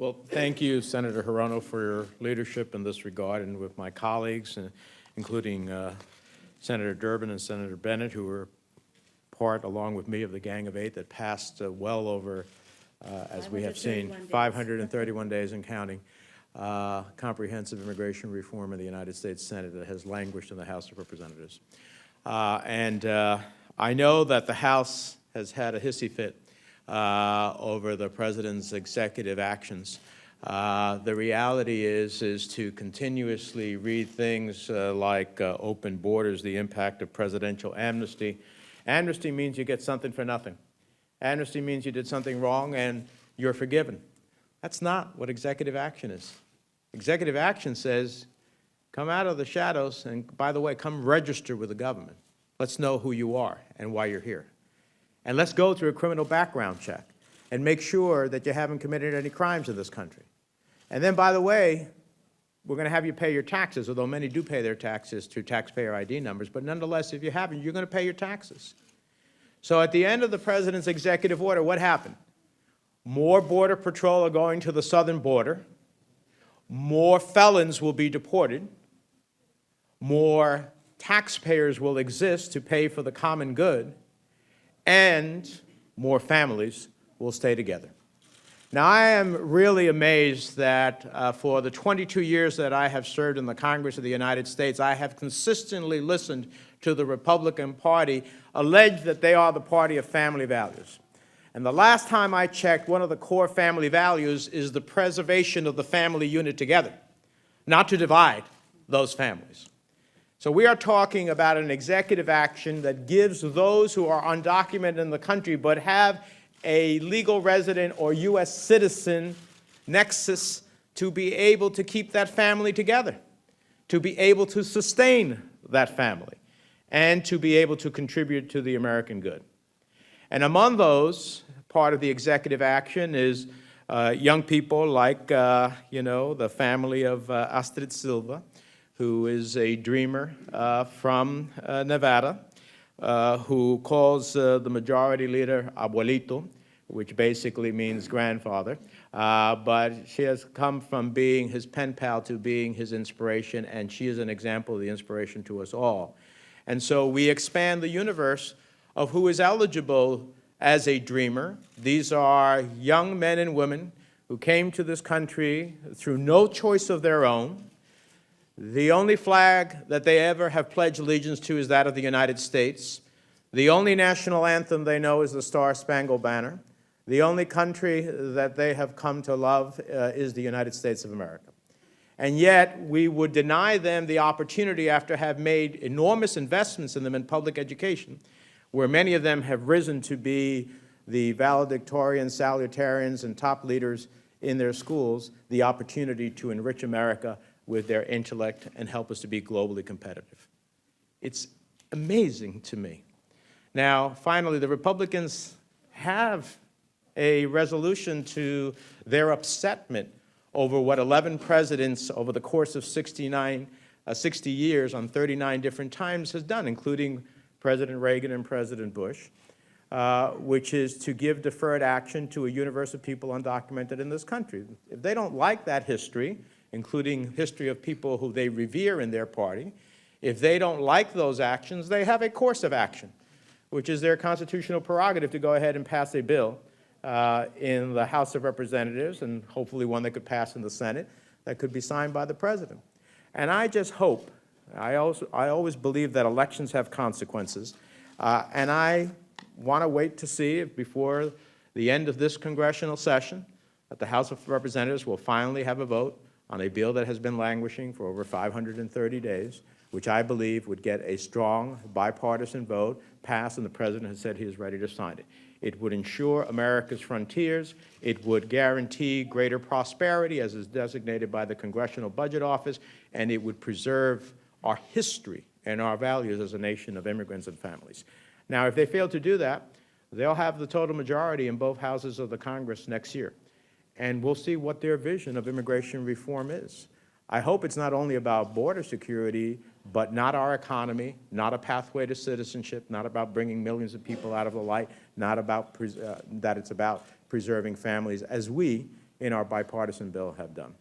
Well, thank you, Senator Hirono, for your leadership in this regard, and with my colleagues, including Senator Durbin and Senator Bennett, who were part, along with me, of the Gang of Eight that passed well over, as we have seen, 531 days and counting, comprehensive immigration reform in the United States Senate that has languished in the House of Representatives. I know that the House has had a hissy fit over the President's executive actions. The reality is to continuously read things like open borders, the impact of presidential amnesty. Amnesty means you get something for nothing. Amnesty means you did something wrong and you're forgiven. That's not what executive action is. Executive action says, come out of the shadows and, by the way, come register with the government. Let's know who you are and why you're here. And let's go through a criminal background check and make sure that you haven't committed any crimes in this country. And then, by the way, we're going to have you pay your taxes, although many do pay their taxes through taxpayer ID numbers. But nonetheless, if you haven't, you're going to pay your taxes. So at the end of the President's executive order, what happened? More Border Patrol are going to the southern border. More felons will be deported. More taxpayers will exist to pay for the common good. And more families will stay together. Now, I am really amazed that for the 22 years that I have served in the Congress of the United States, I have consistently listened to the Republican Party allege that they are the party of family values. And the last time I checked, one of the core family values is the preservation of the family unit together, not to divide those families. So we are talking about an executive action that gives those who are undocumented in the country but have a legal resident or U.S. citizen nexus to be able to keep that family together, to be able to sustain that family, and to be able to contribute to the American good. And among those, part of the executive action is young people like, the family of Astrid Silva, who is a dreamer from Nevada, who calls the majority leader abuelito, which basically means grandfather. But she has come from being his pen pal to being his inspiration, and she is an example of the inspiration to us all. And so we expand the universe of who is eligible as a dreamer. These are young men and women who came to this country through no choice of their own. The only flag that they ever have pledged allegiance to is that of the United States. The only national anthem they know is the Star-Spangled Banner. The only country that they have come to love is the United States of America. And yet, we would deny them the opportunity after having made enormous investments in them in public education, where many of them have risen to be the valedictorians, salutarians, and top leaders in their schools, the opportunity to enrich America with their intellect and help us to be globally competitive. It's amazing to me. Now, finally, the Republicans have a resolution to their upsetment over what 11 presidents over the course of 60 years on 39 different times has done, including President Reagan and President Bush, which is to give deferred action to a universe of people undocumented in this country. If they don't like that history, including history of people who they revere in their party, if they don't like those actions, they have a course of action, which is their constitutional prerogative to go ahead and pass a bill in the House of Representatives, and hopefully one that could pass in the Senate, that could be signed by the President. And I just hope, I always believe that elections have consequences, and I want to wait to see if before the end of this congressional session that the House of Representatives will finally have a vote on a bill that has been languishing for over 530 days, which I believe would get a strong bipartisan vote passed, and the President has said he is ready to sign it. It would ensure America's frontiers. It would guarantee greater prosperity, as is designated by the Congressional Budget Office, and it would preserve our history and our values as a nation of immigrants and families. Now, if they fail to do that, they'll have the total majority in both houses of the Congress next year, and we'll see what their vision of immigration reform is. I hope it's not only about border security, but not our economy, not a pathway to citizenship, not about bringing millions of people out of the light, not about that it's about preserving families as we in our bipartisan bill have done.